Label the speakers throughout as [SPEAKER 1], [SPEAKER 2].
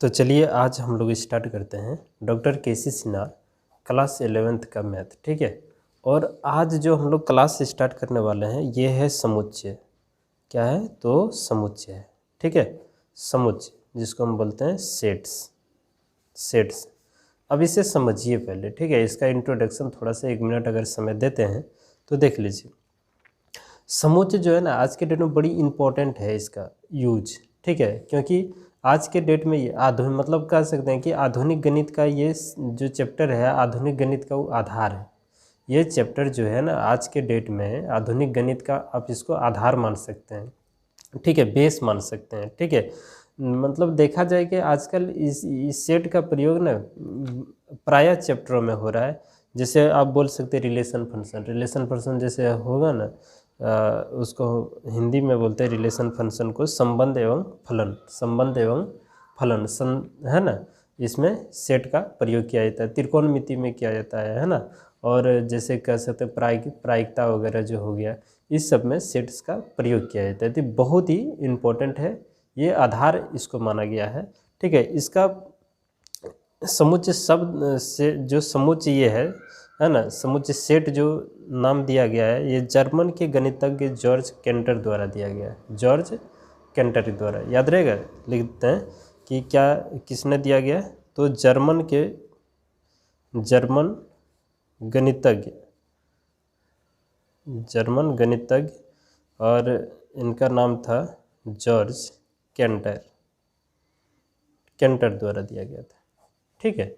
[SPEAKER 1] तो चलिए आज हम लोग स्टार्ट करते हैं doctor KC. Sinha class 11th का मैथ। ठीक है। और आज जो हम लोग क्लास स्टार्ट करने वाले हैं ये है समुच्चय। क्या है? तो समुच्चय है। ठीक है। समुच्चय जिसको हम बोलते हैं सेट्स। अब इसे समझिए पहले। ठीक है। इसका इंट्रोडक्शन थोड़ा सा 1 मिनट अगर समय देते हैं तो देख लीजिए। समुच्चय जो है ना आज के डेट में बड़ी इम्पोर्टेंट है इसका यूज। ठीक है। क्योंकि आज के डेट में ये आधुनिक मतलब कह सकते हैं कि आधुनिक गणित का ये जो चैप्टर है आधुनिक गणित का वो आधार है। ये चैप्टर जो है ना आज के डेट में आधुनिक गणित का आप इसको आधार मान सकते हैं। ठीक है। बेस मान सकते हैं। ठीक है। मतलब देखा जाए कि आजकल इस सेट का प्रयोग ना प्रायः चैप्टरों में हो रहा है। जैसे आप बोल सकते हैं रिलेशन फंक्शन जैसे होगा ना उसको हिंदी में बोलते हैं रिलेशन फंक्शन को संबंध एवं फलन है ना। इसमें सेट का प्रयोग किया जाता है, त्रिकोणमिति में किया जाता है ना। और जैसे कह सकते हैं प्रायिकता वगैरह जो हो गया इस सब में सेट्स का प्रयोग किया जाता है। तो बहुत ही इम्पोर्टेंट है, ये आधार इसको माना गया है। ठीक है। इसका समुच्चय शब्द से जो समुच्चय ये है ना, समुच्चय सेट जो नाम दिया गया है ये जर्मन के गणितज्ञ जॉर्ज केंटर द्वारा दिया गया है। जॉर्ज केंटर द्वारा याद रहेगा, लिखते हैं कि क्या किसने दिया गया है। तो जर्मन गणितज्ञ और इनका नाम था जॉर्ज केंटर द्वारा दिया गया था। ठीक है।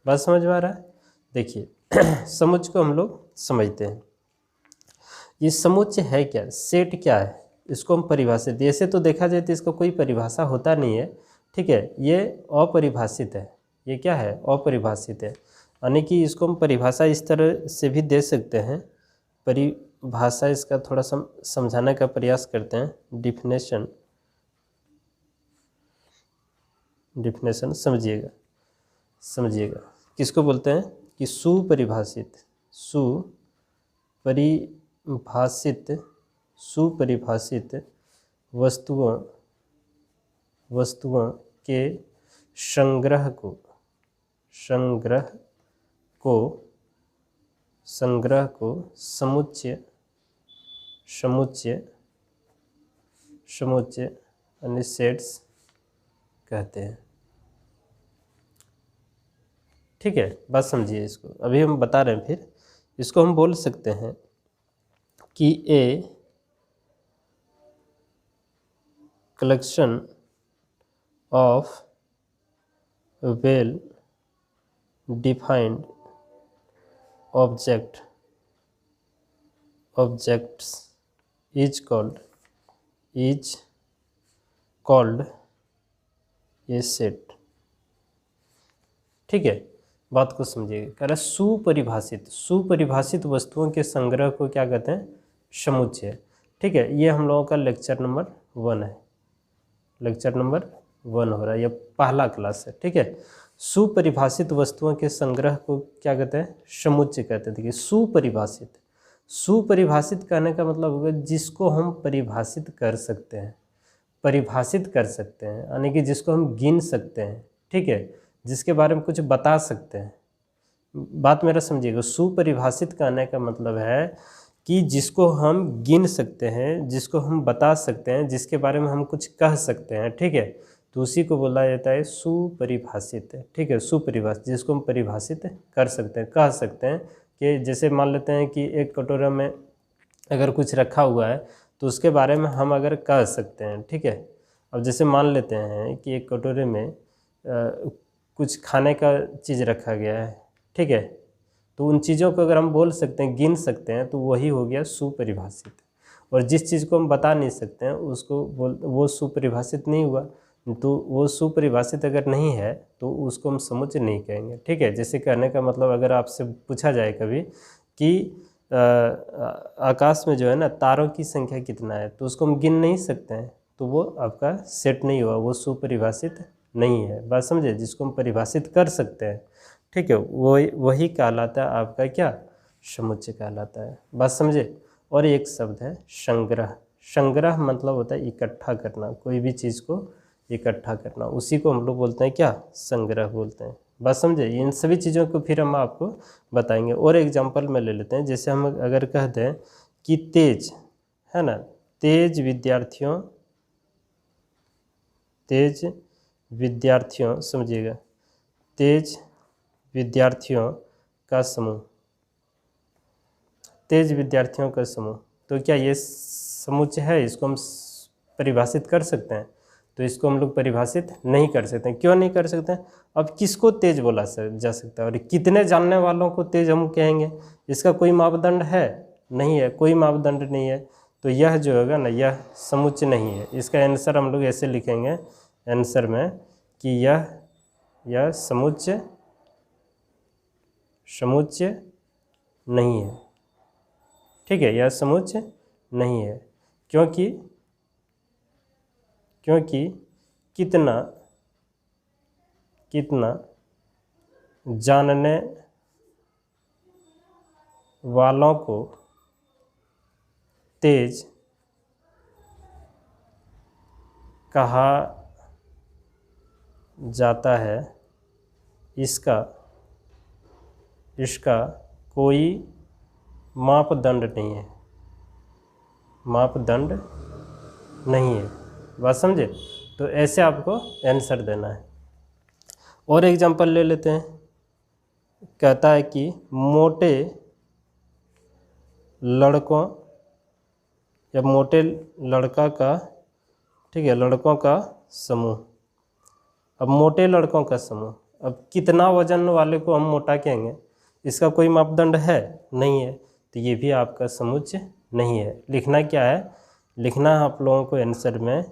[SPEAKER 1] बात समझ में आ रहा है? देखिए समुच्चय को हम लोग समझते हैं। ये समुच्चय है क्या, सेट क्या है, इसको हम परिभाषित, ऐसे तो देखा जाए तो इसका कोई परिभाषा होता नहीं है। ठीक है। ये अपरिभाषित है। ये क्या है? अपरिभाषित है। यानी कि इसको हम परिभाषा इस तरह से भी दे सकते हैं। परिभाषा इसका थोड़ा सा समझाने का प्रयास करते हैं। डिफिनेशन समझिएगा किसको बोलते हैं कि सुपरिभाषित वस्तुओं के संग्रह को समुच्चय यानी सेट्स कहते हैं। ठीक है। बात समझिए इसको, अभी हम बता रहे हैं। फिर इसको हम बोल सकते हैं कि a collection of well defined objects is called a set. ठीक है। बात को समझिएगा। कह रहा सुपरिभाषित वस्तुओं के संग्रह को क्या कहते हैं? समुच्चय। ठीक है। ये हम लोगों का लेक्चर नंबर 1 है। लेक्चर नंबर 1 हो रहा है, ये पहला क्लास है। ठीक है। सुपरिभाषित वस्तुओं के संग्रह को क्या कहते हैं? समुच्चय कहते हैं। देखिए सुपरिभाषित कहने का मतलब होगा जिसको हम परिभाषित कर सकते हैं, यानी कि जिसको हम गिन सकते हैं। ठीक है। जिसके बारे में कुछ बता सकते हैं। बात मेरा समझिएगा। सुपरिभाषित कहने का मतलब है कि जिसको हम गिन सकते हैं, जिसको हम बता सकते हैं, जिसके बारे में हम कुछ कह सकते हैं। ठीक है। तो उसी को बोला जाता है सुपरिभाषित। ठीक है। सुपरिभाषित जिसको हम परिभाषित कर सकते हैं, कह सकते हैं कि जैसे मान लेते हैं कि एक कटोरा में अगर कुछ रखा हुआ है तो उसके बारे में हम अगर कह सकते हैं। ठीक है। अब जैसे मान लेते हैं कि एक कटोरे में कुछ खाने का चीज़ रखा गया है। ठीक है। तो उन चीज़ों को अगर हम बोल सकते हैं, गिन सकते हैं, तो वही हो गया सुपरिभाषित। और जिस चीज़ को हम बता नहीं सकते हैं उसको वो सुपरिभाषित नहीं हुआ। तो वो सुपरिभाषित अगर नहीं है तो उसको हम समुच्चय नहीं कहेंगे। ठीक है। जैसे कहने का मतलब अगर आपसे पूछा जाए कभी कि आकाश में जो है ना तारों की संख्या कितना है, तो उसको हम गिन नहीं सकते हैं, तो वो आपका सेट नहीं हुआ, वो सुपरिभाषित नहीं है। बात समझे? जिसको हम परिभाषित कर सकते हैं। ठीक है। वही कहलाता है आपका क्या? समुच्चय कहलाता है। बात समझे? और एक शब्द है संग्रह। संग्रह मतलब होता है इकट्ठा करना, कोई भी चीज़ को इकट्ठा करना, उसी को हम लोग बोलते हैं क्या, संग्रह बोलते हैं। बात समझे। इन सभी चीज़ों को फिर हम आपको बताएंगे। और एग्जांपल में ले लेते हैं, जैसे हम अगर कहते हैं कि तेज है ना, तेज विद्यार्थियों समझिएगा, तेज विद्यार्थियों का समूह, तेज विद्यार्थियों का समूह, तो क्या ये समुच्चय है, इसको हम परिभाषित कर सकते हैं? तो इसको हम लोग परिभाषित नहीं कर सकते हैं। क्यों नहीं कर सकते हैं? अब किसको तेज बोला जा सकता है और कितने जानने वालों को तेज हम कहेंगे, इसका कोई मापदंड है? नहीं है, कोई मापदंड नहीं है। तो यह जो होगा ना, यह समुच्चय नहीं है। इसका आंसर हम लोग ऐसे लिखेंगे आंसर में कि यह समुच्चय नहीं है। ठीक है, यह समुच्चय नहीं है, क्योंकि कितना जानने वालों को तेज कहा जाता है, इसका कोई मापदंड नहीं है, मापदंड नहीं है। बात समझे। तो ऐसे आपको आंसर देना है। और एग्जांपल ले लेते हैं। कहता है कि मोटे लड़कों या मोटे लड़का का, ठीक है, लड़कों का समूह। अब मोटे लड़कों का समूह, अब कितना वजन वाले को हम मोटा कहेंगे, इसका कोई मापदंड है? नहीं है। तो ये भी आपका समुच्चय नहीं है। लिखना क्या है? लिखना है आप लोगों को आंसर में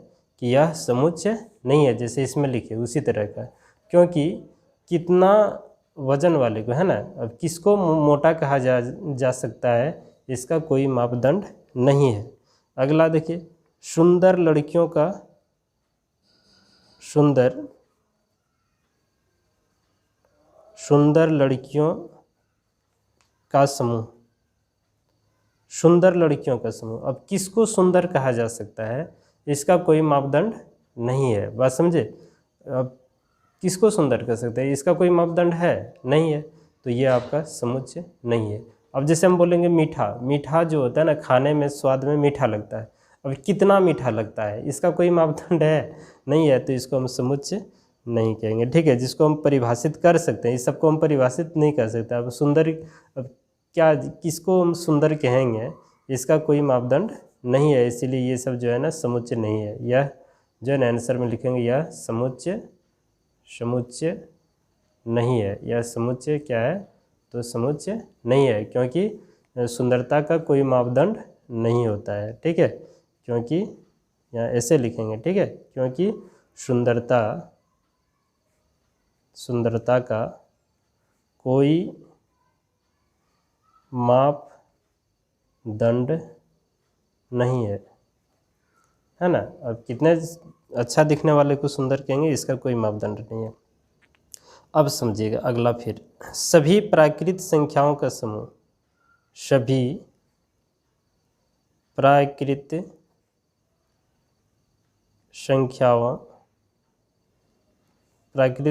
[SPEAKER 1] कि यह समुच्चय नहीं है, जैसे इसमें लिखे उसी तरह का। क्योंकि कितना वजन वाले को, है ना, अब किसको मोटा कहा जा सकता है, इसका कोई मापदंड नहीं है। अगला देखिए, सुंदर लड़कियों का समूह, सुंदर लड़कियों का समूह। अब किसको सुंदर कहा जा सकता है, इसका कोई मापदंड नहीं है। बात समझे। अब किसको सुंदर कह सकते हैं, इसका कोई मापदंड है? नहीं है। तो ये आपका समुच्चय नहीं है। अब जैसे हम बोलेंगे मीठा जो होता है ना, खाने में स्वाद में मीठा लगता है। अब कितना मीठा लगता है, इसका कोई मापदंड है? नहीं है। तो इसको हम समुच्चय नहीं कहेंगे। ठीक है, जिसको हम परिभाषित कर सकते हैं, इस सबको हम परिभाषित नहीं कर सकते। अब सुंदर, अब क्या, किसको हम सुंदर कहेंगे, इसका कोई मापदंड नहीं है, इसीलिए ये सब जो है ना समुच्चय नहीं है। यह जो है ना आंसर में लिखेंगे, यह समुच्चय नहीं है। यह समुच्चय क्या है? तो समुच्चय नहीं है, क्योंकि सुंदरता का कोई मापदंड नहीं होता है। ठीक है, क्योंकि यहाँ ऐसे लिखेंगे। ठीक है, क्योंकि सुंदरता का कोई मापदंड नहीं है ना। अब कितने अच्छा दिखने वाले को सुंदर कहेंगे, इसका कोई मापदंड नहीं है। अब समझिएगा अगला, फिर सभी प्राकृत संख्याओं का समूह, सभी प्राकृत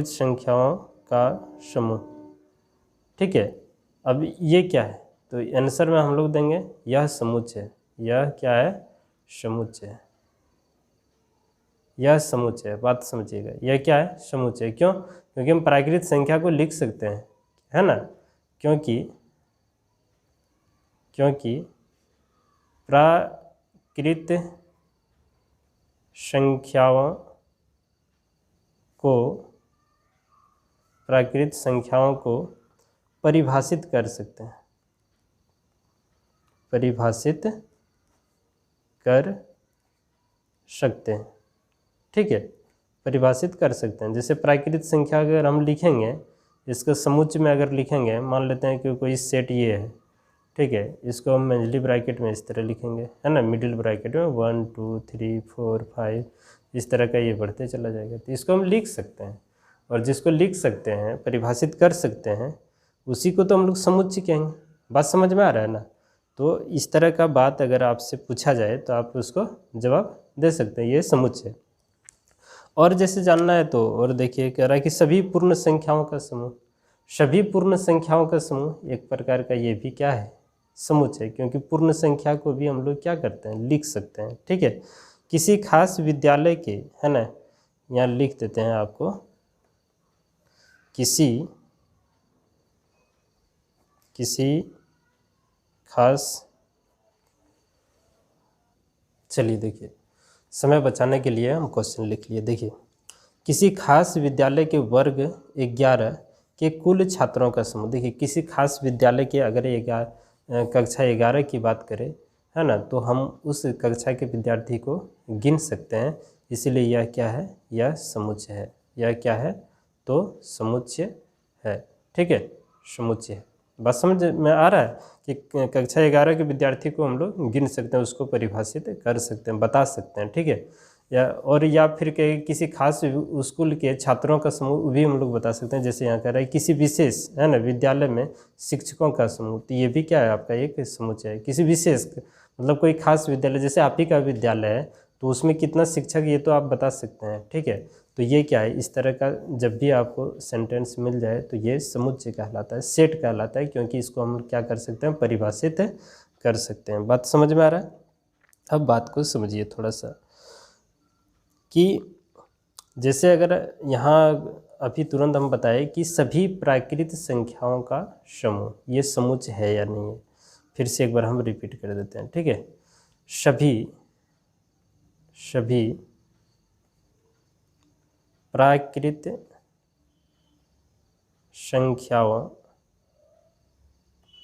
[SPEAKER 1] संख्याओं का समूह। ठीक है, अब ये क्या है? तो आंसर में हम लोग देंगे यह समुच्चय। यह क्या है? समुच्चय। यह समुच्चय। बात समझिएगा, यह क्या है? समुच्चय। क्यों? क्योंकि हम प्राकृत संख्या को लिख सकते हैं, है ना। क्योंकि प्राकृत संख्याओं को परिभाषित कर सकते हैं, ठीक है, परिभाषित कर सकते हैं। जैसे प्राकृत संख्या अगर हम लिखेंगे, इसका समुच्चय में अगर लिखेंगे, मान लेते हैं कि कोई सेट ये है, ठीक है, इसको हम मंझली ब्रैकेट में इस तरह लिखेंगे, है ना, मिडिल ब्रैकेट में 1 2 3 4 5 इस तरह का ये बढ़ते चला जाएगा। तो इसको हम लिख सकते हैं, और जिसको लिख सकते हैं, परिभाषित कर सकते हैं, उसी को तो हम लोग समुच्चय कहेंगे। बात समझ में आ रहा है ना। तो इस तरह का बात अगर आपसे पूछा जाए तो आप उसको जवाब दे सकते हैं, ये समुच्चय। और जैसे जानना है तो और देखिए कह रहा है कि सभी पूर्ण संख्याओं का समूह। सभी पूर्ण संख्याओं का समूह एक प्रकार का ये भी क्या है, समुच्चय, क्योंकि पूर्ण संख्या को भी हम लोग क्या करते हैं, लिख सकते हैं। ठीक है, किसी खास विद्यालय के, है ना, यहाँ लिख देते हैं आपको, किसी खास, चलिए देखिए समय बचाने के लिए हम क्वेश्चन लिख लिए। देखिए किसी खास विद्यालय के वर्ग 11 के कुल छात्रों का समूह। देखिए किसी खास विद्यालय के अगर कक्षा 11 की बात करें, है ना, तो हम उस कक्षा के विद्यार्थी को गिन सकते हैं, इसीलिए यह क्या है, यह समुच्चय है। यह क्या है, तो समुच्चय है। ठीक है, समुच्चय है। बात समझ में आ रहा है कि कक्षा 11 के विद्यार्थी को हम लोग गिन सकते हैं, उसको परिभाषित कर सकते हैं, बता सकते हैं। ठीक है, या फिर किसी खास स्कूल के छात्रों का समूह भी हम लोग बता सकते हैं। जैसे यहाँ कह रहा है किसी विशेष, है ना, विद्यालय में शिक्षकों का समूह, तो ये भी क्या है, आपका एक समुच्चय है। किसी विशेष मतलब कोई खास विद्यालय, जैसे आप ही का विद्यालय है तो उसमें कितना शिक्षक, ये तो आप बता सकते हैं। ठीक है, तो ये क्या है, इस तरह का जब भी आपको सेंटेंस मिल जाए तो ये समुच्चय कहलाता है, सेट कहलाता है, क्योंकि इसको हम क्या कर सकते हैं, परिभाषित कर सकते हैं। बात समझ में आ रहा है? अब बात को समझिए थोड़ा सा, कि जैसे अगर यहाँ अभी तुरंत हम बताएं कि सभी प्राकृत संख्याओं का समूह, ये समुच्चय है या नहीं है, फिर से एक बार हम रिपीट कर देते हैं। ठीक है, सभी प्राकृत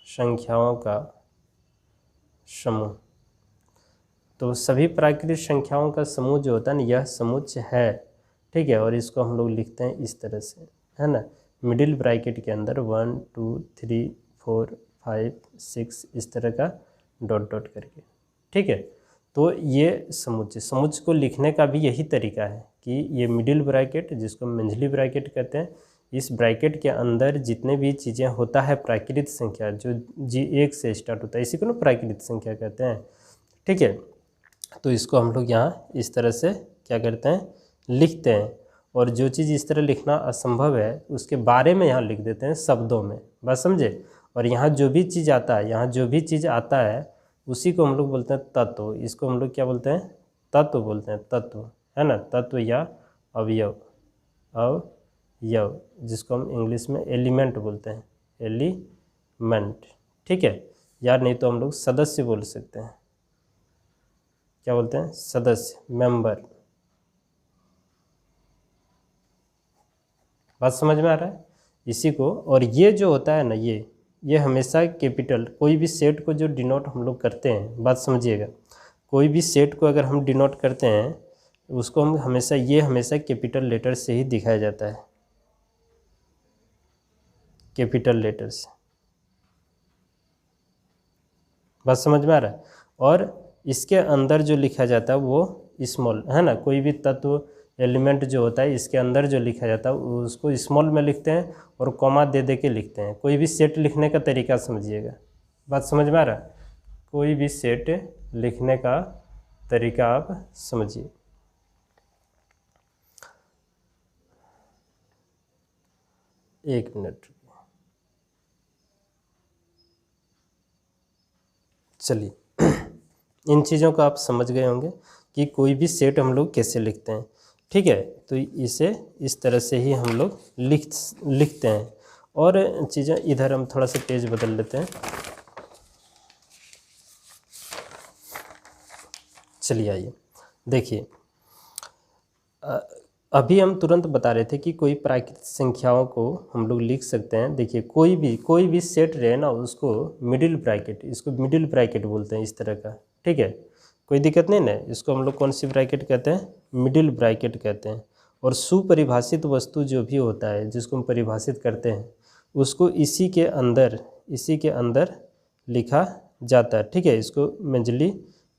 [SPEAKER 1] संख्याओं का समूह। तो सभी प्राकृतिक संख्याओं का समूह जो होता है ना, यह समुच्चय है। ठीक है, और इसको हम लोग लिखते हैं इस तरह से, है ना, मिडिल ब्रैकेट के अंदर 1 2 3 4 5 6 इस तरह का डॉट डॉट करके। ठीक है, तो ये समुच्चय को लिखने का भी यही तरीका है कि ये मिडिल ब्रैकेट, जिसको मंझली ब्रैकेट कहते हैं, इस ब्रैकेट के अंदर जितने भी चीज़ें होता है प्राकृत संख्या, जो G1 से स्टार्ट होता है, इसी को ना प्राकृत संख्या कहते हैं। ठीक है, तो इसको हम लोग यहाँ इस तरह से क्या करते हैं, लिखते हैं। और जो चीज़ इस तरह लिखना असंभव है उसके बारे में यहाँ लिख देते हैं शब्दों में। बात समझे? और यहाँ जो भी चीज़ आता है, उसी को हम लोग बोलते हैं तत्व। इसको हम लोग क्या बोलते हैं, तत्व बोलते हैं, तत्व, है ना, तत्व या अवयव, जिसको हम इंग्लिश में एलिमेंट बोलते हैं, एलिमेंट। ठीक है, या नहीं तो हम लोग सदस्य बोल सकते हैं, क्या बोलते हैं, सदस्य, मेंबर। बात समझ में आ रहा है इसी को? और ये जो होता है ना, ये हमेशा कैपिटल, कोई भी सेट को जो डिनोट हम लोग करते हैं, बात समझिएगा, कोई भी सेट को अगर हम डिनोट करते हैं उसको हम हमेशा कैपिटल लेटर से ही दिखाया जाता है, कैपिटल लेटर से। बात समझ में आ रहा है? और इसके अंदर जो लिखा जाता है वो स्मॉल, है ना, कोई भी तत्व एलिमेंट जो होता है इसके अंदर जो लिखा जाता है उसको स्मॉल में लिखते हैं और कॉमा दे के लिखते हैं। कोई भी सेट लिखने का तरीका समझिएगा। बात समझ में आ रहा है? कोई भी सेट लिखने का तरीका आप समझिए। एक मिनट, चलिए इन चीज़ों को आप समझ गए होंगे कि कोई भी सेट हम लोग कैसे लिखते हैं। ठीक है, तो इसे इस तरह से ही हम लोग लिखते हैं। और चीज़ें इधर हम थोड़ा सा पेज बदल लेते हैं। चलिए आइए देखिए, अभी हम तुरंत बता रहे थे कि कोई प्राकृतिक संख्याओं को हम लोग लिख सकते हैं। देखिए कोई भी सेट रहे ना, उसको मिडिल ब्रैकेट, इसको मिडिल ब्रैकेट बोलते हैं इस तरह का। ठीक है, कोई दिक्कत नहीं ना, इसको हम लोग कौन सी ब्रैकेट कहते हैं, मिडिल ब्रैकेट कहते हैं। और सुपरिभाषित वस्तु जो भी होता है जिसको हम परिभाषित करते हैं उसको इसी के अंदर लिखा जाता है। ठीक है, इसको मंझली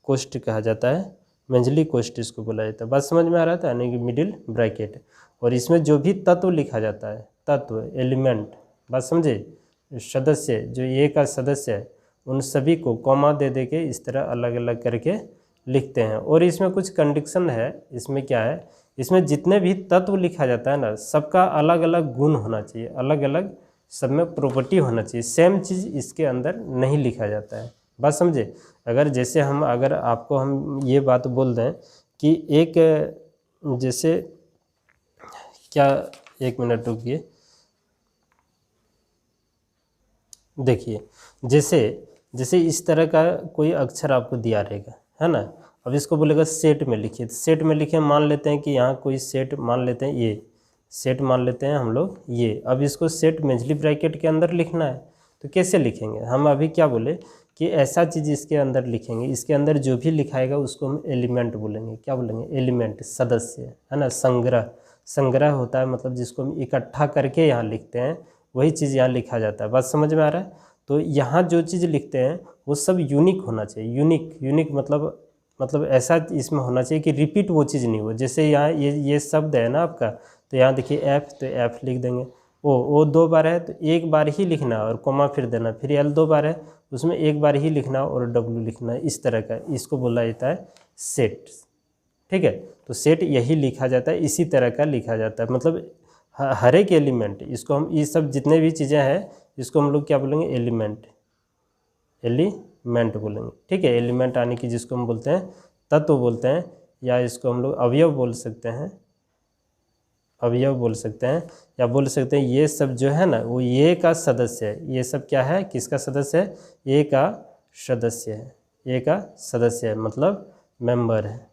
[SPEAKER 1] कोष्ठ कहा जाता है, मंझली कोष्ठ इसको बोला जाता है। बात समझ में आ रहा था, यानी कि मिडिल ब्रैकेट। और इसमें जो भी तत्व लिखा जाता है, तत्व, एलिमेंट, बात समझे, सदस्य, जो ये का सदस्य है, उन सभी को कॉमा दे के इस तरह अलग अलग करके लिखते हैं। और इसमें कुछ कंडीशन है, इसमें क्या है, इसमें जितने भी तत्व लिखा जाता है ना, सबका अलग अलग गुण होना चाहिए, अलग अलग सब में प्रॉपर्टी होना चाहिए, सेम चीज़ इसके अंदर नहीं लिखा जाता है। बात समझे? अगर जैसे अगर आपको हम ये बात बोल दें कि एक जैसे क्या, एक मिनट रुकिए, देखिए जैसे इस तरह का कोई अक्षर आपको दिया रहेगा, है ना। अब इसको बोलेगा सेट में लिखिए, तो सेट में लिखे, मान लेते हैं कि यहाँ कोई सेट मान लेते हैं, ये सेट मान लेते हैं हम लोग ये। अब इसको सेट मेजली ब्रैकेट के अंदर लिखना है, तो कैसे लिखेंगे? हम अभी क्या बोले कि ऐसा चीज़ इसके अंदर लिखेंगे, इसके अंदर जो भी लिखाएगा उसको हम एलिमेंट बोलेंगे। क्या बोलेंगे? एलिमेंट, सदस्य, है ना। संग्रह होता है, मतलब जिसको हम इकट्ठा करके यहाँ लिखते हैं, वही चीज़ यहाँ लिखा जाता है। बात समझ में आ रहा है? तो यहाँ जो चीज़ लिखते हैं वो सब यूनिक होना चाहिए। यूनिक मतलब ऐसा इसमें होना चाहिए कि रिपीट वो चीज़ नहीं हो। जैसे यहाँ ये शब्द है ना आपका, तो यहाँ देखिए एफ, तो एफ लिख देंगे। ओ 2 बार है तो 1 बार ही लिखना और कोमा फिर देना। फिर एल 2 बार है, उसमें 1 बार ही लिखना और डब्ल्यू लिखना है। इस तरह का इसको बोला जाता है सेट। ठीक है, तो सेट यही लिखा जाता है, इसी तरह का लिखा जाता है। मतलब हर एक एलिमेंट, इसको हम ये सब जितने भी चीज़ें हैं इसको हम लोग क्या बोलेंगे? एलिमेंट बोलेंगे। ठीक है, एलिमेंट आने की जिसको हम बोलते हैं तत्व बोलते हैं, या इसको हम लोग अवयव बोल सकते हैं, या बोल सकते हैं ये सब जो है ना वो ये का सदस्य है। ये सब क्या है? किसका सदस्य है? ये का सदस्य है। ये का सदस्य है मतलब मेंबर है।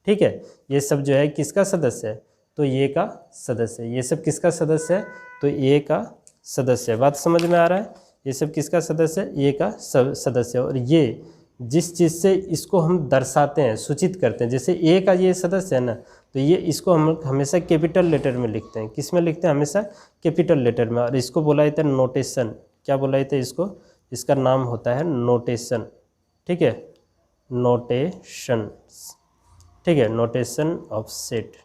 [SPEAKER 1] ठीक है, ये सब जो है किसका सदस्य है? तो ये का सदस्य है। ये सब किसका सदस्य है? तो ये का सदस्य है। बात समझ में आ रहा है? ये सब किसका सदस्य है? ये का सदस्य है। और ये जिस चीज़ से इसको हम दर्शाते हैं, सूचित करते हैं, जैसे ए का ये सदस्य है ना, तो ये इसको हम हमेशा कैपिटल लेटर में लिखते हैं। किस में लिखते हैं? हमेशा कैपिटल लेटर में। और इसको बोला जाता है नोटेशन। क्या बोला जाता है इसको? इसका नाम होता है नोटेशन। ठीक है, नोटेशन। ठीक है, नोटेशन ऑफ सेट।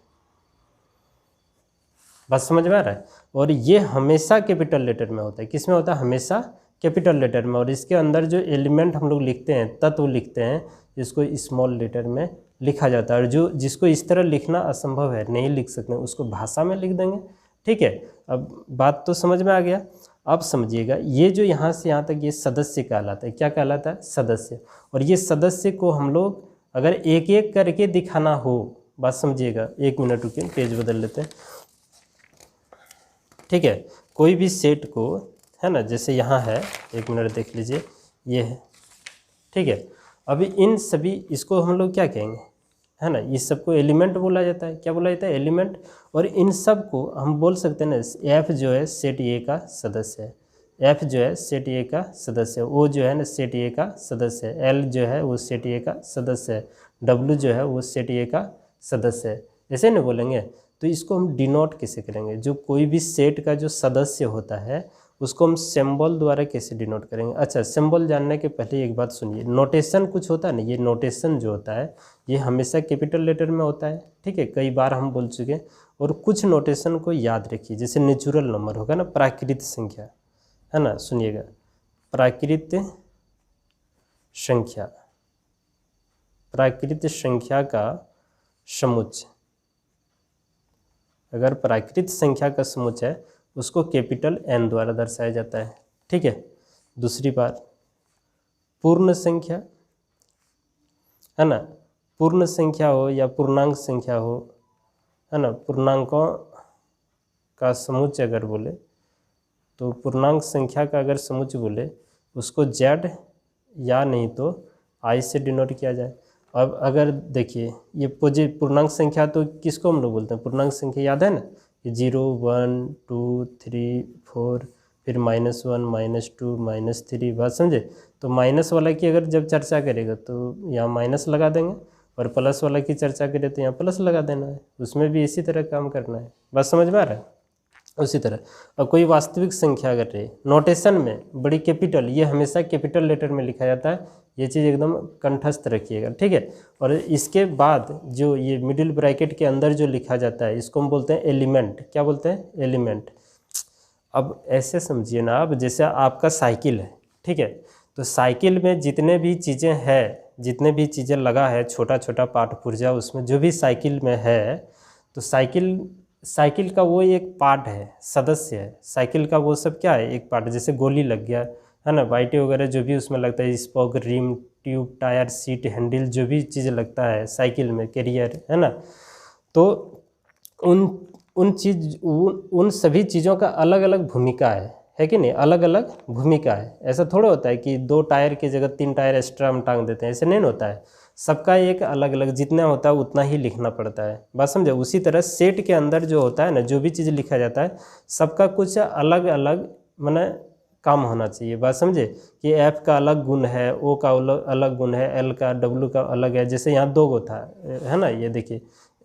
[SPEAKER 1] बात समझ में आ रहा है? और ये हमेशा कैपिटल लेटर में होता है। किस में होता है? हमेशा कैपिटल लेटर में। और इसके अंदर जो एलिमेंट हम लोग लिखते हैं, तत्व लिखते हैं, इसको स्मॉल लेटर में लिखा जाता है। और जिसको इस तरह लिखना असंभव है, नहीं लिख सकते, उसको भाषा में लिख देंगे। ठीक है, अब बात तो समझ में आ गया। अब समझिएगा, ये जो यहाँ से यहाँ तक ये सदस्य कहलाता है। क्या कहलाता है? सदस्य। और ये सदस्य को हम लोग अगर एक एक करके दिखाना हो, बात समझिएगा, 1 मिनट रुकिए, पेज बदल लेते हैं। ठीक है, कोई भी सेट को, है ना, जैसे यहाँ है, 1 मिनट देख लीजिए, ये है। ठीक है, अभी इन सभी इसको हम लोग क्या कहेंगे? है ना, इस सब को एलिमेंट बोला जाता है। क्या बोला जाता है? एलिमेंट। और इन सब को हम बोल सकते हैं ना, एफ जो है सेट ए का सदस्य है, एफ जो है सेट ए का सदस्य है, ओ जो है ना सेट ए का सदस्य है, एल जो है वो सेट ए का सदस्य है, डब्ल्यू जो है वो सेट ए का सदस्य है। ऐसे नहीं बोलेंगे? तो इसको हम डिनोट कैसे करेंगे? जो कोई भी सेट का जो सदस्य होता है उसको हम सिंबल द्वारा कैसे डिनोट करेंगे? अच्छा, सिंबल जानने के पहले एक बात सुनिए। नोटेशन कुछ होता है ना, ये नोटेशन जो होता है ये हमेशा कैपिटल लेटर में होता है। ठीक है, कई बार हम बोल चुके हैं। और कुछ नोटेशन को याद रखिए, जैसे नेचुरल नंबर होगा ना, प्राकृत संख्या, है ना, सुनिएगा, प्राकृत संख्या का समुच्चय, अगर प्राकृत संख्या का समुच्चय है उसको कैपिटल एन द्वारा दर्शाया जाता है। ठीक है, दूसरी बात, पूर्ण संख्या, है ना, पूर्ण संख्या हो या पूर्णांक संख्या हो, है ना, पूर्णांकों का समुच्चय अगर बोले तो पूर्णांक संख्या का अगर समुच्चय बोले उसको जेड या नहीं तो आई से डिनोट किया जाए। अब अगर देखिए ये पूर्णांक संख्या तो किसको हम लोग बोलते हैं? पूर्णांक संख्या याद है ना, ये 0 1 2 3 4, फिर -1 -2 -3, बात समझे? तो माइनस वाला की अगर जब चर्चा करेगा तो यहाँ माइनस लगा देंगे, और प्लस वाला की चर्चा करें तो यहाँ प्लस लगा देना है। उसमें भी इसी तरह काम करना है। बात समझ में आ रहा है? उसी तरह और कोई वास्तविक संख्या अगर रहे, नोटेशन में बड़ी कैपिटल, ये हमेशा कैपिटल लेटर में लिखा जाता है। ये चीज़ एकदम कंठस्थ रखिएगा। ठीक है, और इसके बाद जो ये मिडिल ब्रैकेट के अंदर जो लिखा जाता है इसको हम बोलते हैं एलिमेंट। क्या बोलते हैं? एलिमेंट। अब ऐसे समझिए ना, अब जैसे आपका साइकिल है, ठीक है, तो साइकिल में जितने भी चीज़ें हैं, जितने भी चीज़ें लगा है, छोटा छोटा पार्ट पुर्जा उसमें जो भी साइकिल में है, तो साइकिल का वो एक पार्ट है, सदस्य है। साइकिल का वो सब क्या है, एक पार्ट। जैसे गोली लग गया है ना, बाइटे वगैरह जो भी उसमें लगता है, spoke, rim, tube, tyre, seat, handle, जो भी चीज़ लगता है साइकिल में, कैरियर, है ना, तो उन सभी चीज़ों का अलग अलग भूमिका है कि नहीं, अलग अलग भूमिका है। ऐसा थोड़ा होता है कि 2 टायर की जगह 3 टायर एक्स्ट्रा हम टांग देते हैं, ऐसे नहीं होता है। सबका एक अलग अलग, जितना होता है उतना ही लिखना पड़ता है, बात समझे। उसी तरह सेट के अंदर जो होता है ना, जो भी चीज़ लिखा जाता है, सबका कुछ अलग अलग माने काम होना चाहिए, बात समझे। कि एफ का अलग गुण है, ओ का अलग गुण है, एल का, डब्ल्यू का अलग है। जैसे यहाँ 2 गो था, है ना, ये देखिए,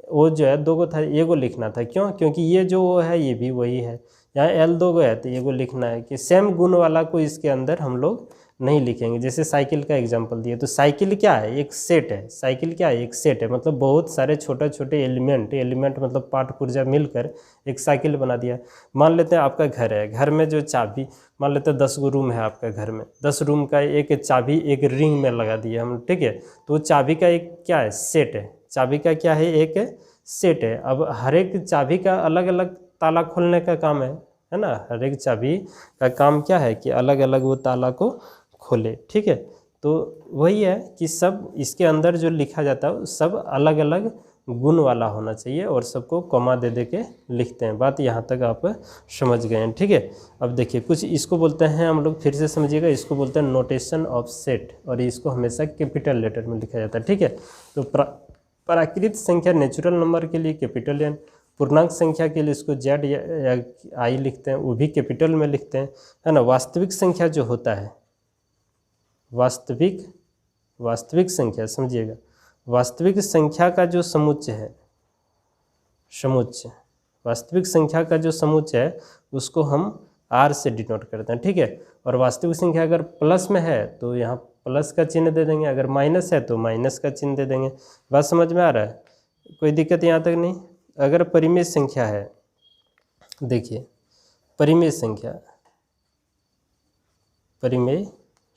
[SPEAKER 1] वो जो है 2 गो था, ये गो लिखना था, क्यों, क्योंकि ये जो वो है ये भी वही है। यहाँ एल 2 गो है तो ये गो लिखना है, कि सेम गुण वाला को इसके अंदर हम लोग नहीं लिखेंगे। जैसे साइकिल का एग्जांपल दिए, तो साइकिल क्या है, एक सेट है। साइकिल क्या है, एक सेट है, मतलब बहुत सारे छोटे छोटे एलिमेंट मतलब पार्ट पुर्जा मिलकर एक साइकिल बना दिया। मान लेते हैं आपका घर है, घर में जो चाबी, मान लेते हैं 10 गो रूम है आपका घर में, 10 रूम का एक चाबी एक रिंग में लगा दिया हम, ठीक है। तो चाबी का एक क्या है, सेट है। चाबी का क्या है, एक सेट है। अब हर एक चाबी का अलग अलग ताला खोलने का काम है ना। हर एक चाबी का काम क्या है कि अलग अलग वो ताला को खोले, ठीक है। तो वही है कि सब इसके अंदर जो लिखा जाता है सब अलग अलग गुण वाला होना चाहिए, और सबको कॉमा दे दे के लिखते हैं। बात यहाँ तक आप समझ गए हैं, ठीक है। अब देखिए कुछ इसको बोलते हैं हम लोग, फिर से समझिएगा, इसको बोलते हैं नोटेशन ऑफ सेट, और इसको हमेशा कैपिटल लेटर में लिखा जाता है, ठीक है। तो प्राकृत संख्या, नेचुरल नंबर के लिए कैपिटल एन, पूर्णांक संख्या के लिए इसको जेड या आई लिखते हैं, वो भी कैपिटल में लिखते हैं, है ना। वास्तविक संख्या जो होता है, वास्तविक संख्या समझिएगा, वास्तविक संख्या का जो समुच्चय है, वास्तविक संख्या का जो समुच्चय है उसको हम आर से डिनोट करते हैं, ठीक है। और वास्तविक संख्या अगर प्लस में है तो यहाँ प्लस का चिन्ह दे देंगे, अगर माइनस है तो माइनस का चिन्ह दे देंगे। बात समझ में आ रहा है, कोई दिक्कत यहाँ तक नहीं। अगर परिमेय संख्या है, देखिए परिमेय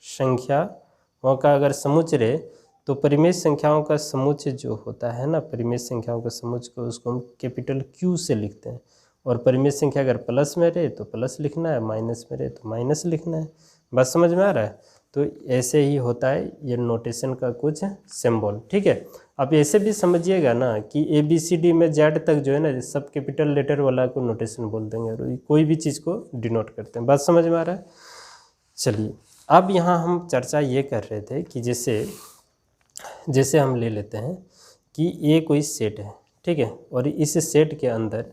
[SPEAKER 1] संख्याओं का अगर समुच्चय रहे, तो परिमेय संख्याओं का समुच्चय जो होता है ना, परिमेय संख्याओं का समुच्चय को उसको हम कैपिटल क्यू से लिखते हैं। और परिमेय संख्या अगर प्लस में रहे तो प्लस लिखना है, माइनस में रहे तो माइनस लिखना है। बात समझ में आ रहा है। तो ऐसे ही होता है ये नोटेशन का कुछ सिंबल, ठीक है। आप ऐसे भी समझिएगा ना कि ABCD में जेड तक जो है ना, सब कैपिटल लेटर वाला को नोटेशन बोल देंगे, और कोई भी चीज़ को डिनोट करते हैं। बात समझ में आ रहा है। चलिए अब यहाँ हम चर्चा ये कर रहे थे कि जैसे हम ले लेते हैं कि ये कोई सेट है, ठीक है। और इस सेट के अंदर,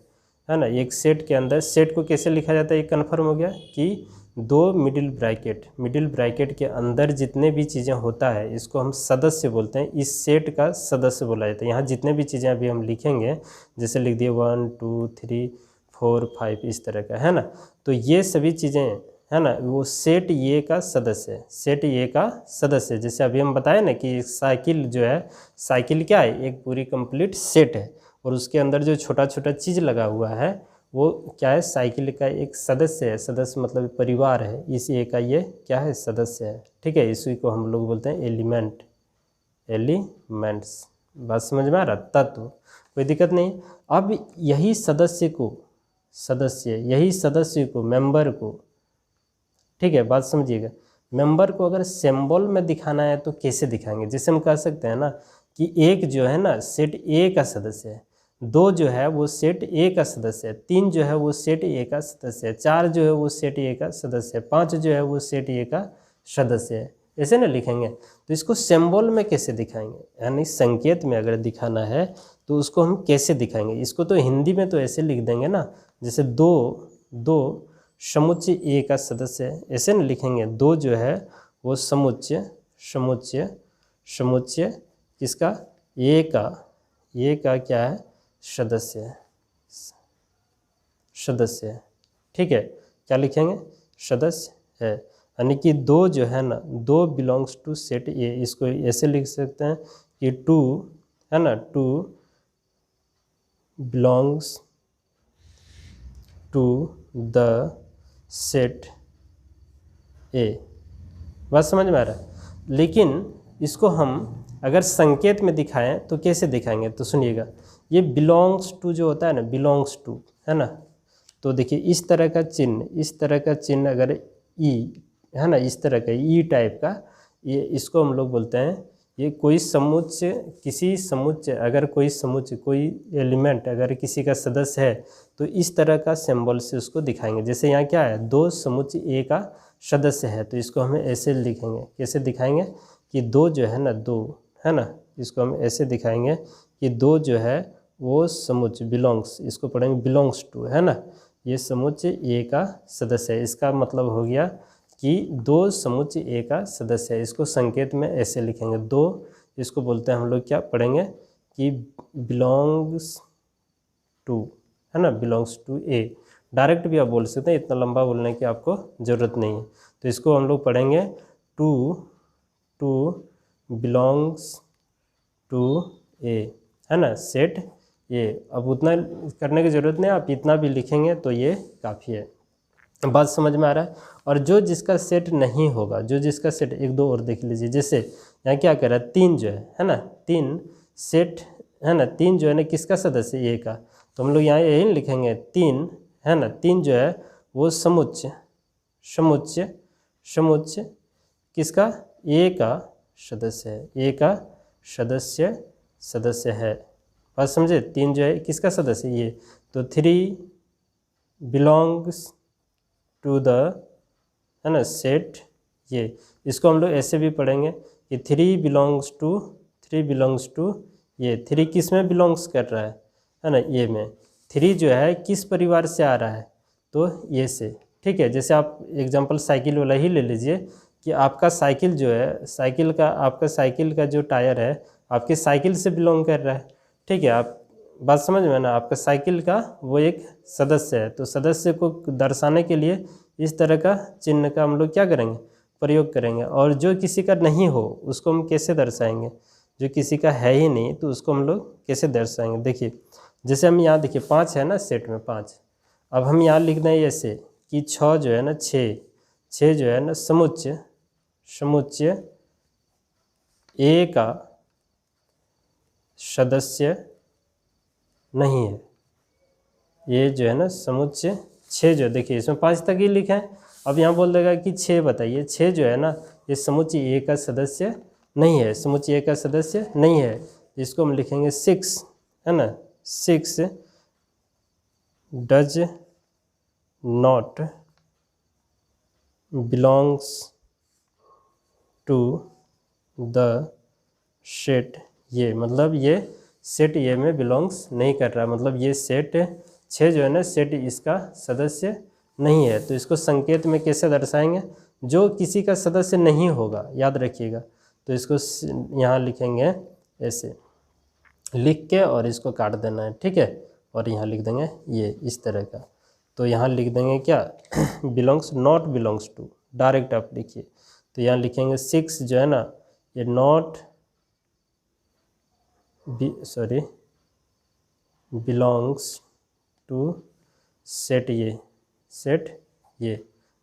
[SPEAKER 1] है ना, एक सेट के अंदर सेट को कैसे लिखा जाता है, ये कन्फर्म हो गया कि 2 मिडिल ब्रैकेट के अंदर जितने भी चीज़ें होता है इसको हम सदस्य बोलते हैं। इस सेट का सदस्य बोला जाता है। यहाँ जितने भी चीज़ें अभी हम लिखेंगे, जैसे लिख दिए 1 2 3 4 5 इस तरह का, है ना। तो ये सभी चीज़ें, है ना, वो सेट ये का सदस्य है, सेट ये का सदस्य है। जैसे अभी हम बताए ना कि साइकिल जो है, साइकिल क्या है, एक पूरी कंप्लीट सेट है, और उसके अंदर जो छोटा छोटा चीज़ लगा हुआ है वो क्या है, साइकिल का एक सदस्य है। सदस्य मतलब परिवार है, इस ए का ये क्या है, सदस्य है, ठीक है। इसी को हम लोग बोलते हैं एलिमेंट्स। बात समझ में आ रहा, तत्व, कोई दिक्कत नहीं। अब यही सदस्य को मेंबर को, ठीक है, बात समझिएगा। मेंबर को अगर सिंबल में दिखाना है तो कैसे दिखाएंगे। जैसे हम कह सकते हैं ना कि एक जो है ना सेट ए का सदस्य है, 2 जो है वो सेट ए का सदस्य है, 3 जो है वो सेट ए का सदस्य है, 4 जो है वो सेट ए का सदस्य है, 5 जो है वो सेट ए का सदस्य है। ऐसे ना लिखेंगे। तो इसको सिंबल में कैसे दिखाएंगे, यानी संकेत में अगर दिखाना है तो उसको हम कैसे दिखाएंगे। इसको तो हिंदी में तो ऐसे लिख देंगे ना, जैसे 2 समुच्चय ए का सदस्य है, ऐसे न लिखेंगे। 2 जो है वो समुच्चय किसका, ए का क्या है, सदस्य है, ठीक है। क्या लिखेंगे, सदस्य है। यानी कि 2 जो है ना, 2 बिलोंग्स टू सेट ए, इसको ऐसे लिख सकते हैं कि 2 है ना, 2 belongs to the set A. बात समझ में आ रहा है। लेकिन इसको हम अगर संकेत में दिखाएं तो कैसे दिखाएंगे, तो सुनिएगा, ये बिलोंग्स टू जो होता है ना, बिलोंग्स टू, है ना, तो देखिए इस तरह का चिन्ह, इस तरह का चिन्ह अगर ई है ना, इस तरह का ई टाइप का, ये इसको हम लोग बोलते हैं, ये कोई समुच्चय, किसी समुच्चय, अगर कोई समुच्चय, कोई एलिमेंट अगर किसी का सदस्य है तो इस तरह का सिंबल से उसको दिखाएंगे। जैसे यहाँ क्या है, दो समुच्चय ए का सदस्य है, तो इसको हमें ऐसे लिखेंगे, कैसे दिखाएंगे कि दो जो है ना, दो है ना, इसको हम ऐसे दिखाएंगे कि दो जो है वो समुच्चय बिलोंग्स, इसको पढ़ेंगे बिलोंग्स टू, है ना, ये समुच्चय ए का सदस्य है। इसका मतलब हो गया कि दो समुच्चय ए का सदस्य है, इसको संकेत में ऐसे लिखेंगे, दो, इसको बोलते हैं हम लोग, क्या पढ़ेंगे कि बिलोंग्स टू, है ना, बिलोंग्स टू ए। डायरेक्ट भी आप बोल सकते हैं, इतना लंबा बोलने की आपको ज़रूरत नहीं है। तो इसको हम लोग पढ़ेंगे टू बिलोंग्स टू ए, है ना, सेट ए। अब उतना करने की ज़रूरत नहीं, आप इतना भी लिखेंगे तो ये काफ़ी है। बात समझ में आ रहा है। और जो जिसका सेट नहीं होगा, जो जिसका सेट, एक दो और देख लीजिए, जैसे यहाँ क्या कह रहा है, तीन जो है ना, तीन सेट, है ना, तीन जो है ना किसका सदस्य, ए का, तो हम लोग यहाँ यही लिखेंगे तीन, है ना, तीन जो है वो समुच्चय, समुच्चय, समुच्चय किसका, ए का सदस्य है, ए का सदस्य है। बात समझे, तीन जो है किसका सदस्य, ये, तो थ्री बिलोंग्स टू द, है ना, सेट ये। इसको हम लोग ऐसे भी पढ़ेंगे कि थ्री बिलोंग्स टू ये। थ्री किस में बिलोंग्स कर रहा है ना, ये में। थ्री जो है किस परिवार से आ रहा है, तो ये से, ठीक है। जैसे आप एग्जांपल साइकिल वाला ही ले लीजिए कि आपका साइकिल जो है, साइकिल का, आपका साइकिल का जो टायर है आपके साइकिल से बिलोंग कर रहा है, ठीक है। आप बात समझ में ना, आपका साइकिल का वो एक सदस्य है, तो सदस्य को दर्शाने के लिए इस तरह का चिन्ह का हम लोग क्या करेंगे, प्रयोग करेंगे। और जो किसी का नहीं हो उसको हम कैसे दर्शाएंगे, जो किसी का है ही नहीं तो उसको हम लोग कैसे दर्शाएंगे। देखिए जैसे हम यहाँ देखिए 5 है ना, सेट में 5, अब हम यहाँ लिख दें ऐसे कि 6 जो है ना, 6 जो है ना समुच्चय ए का सदस्य नहीं है। ये जो है ना समुच्चय 6 जो, देखिए इसमें 5 तक ही लिखा है, अब यहाँ बोल देगा कि 6 बताइए, 6 जो है ना ये समुच्चय ए का सदस्य नहीं है, समुच्चय ए का सदस्य नहीं है। इसको हम लिखेंगे 6, है ना, 6 does not belongs to the set ये, मतलब ये सेट ये में बिलोंग्स नहीं कर रहा, मतलब ये सेट 6 जो है ना सेट इसका सदस्य नहीं है। तो इसको संकेत में कैसे दर्शाएंगे, जो किसी का सदस्य नहीं होगा, याद रखिएगा, तो इसको यहाँ लिखेंगे ऐसे लिख के और इसको काट देना है, ठीक है। और यहाँ लिख देंगे ये इस तरह का, तो यहाँ लिख देंगे क्या belongs, not belongs to, direct आप लिखिए। तो यहाँ लिखेंगे 6 जो है ना ये नॉट बिलोंग्स टू सेट ये,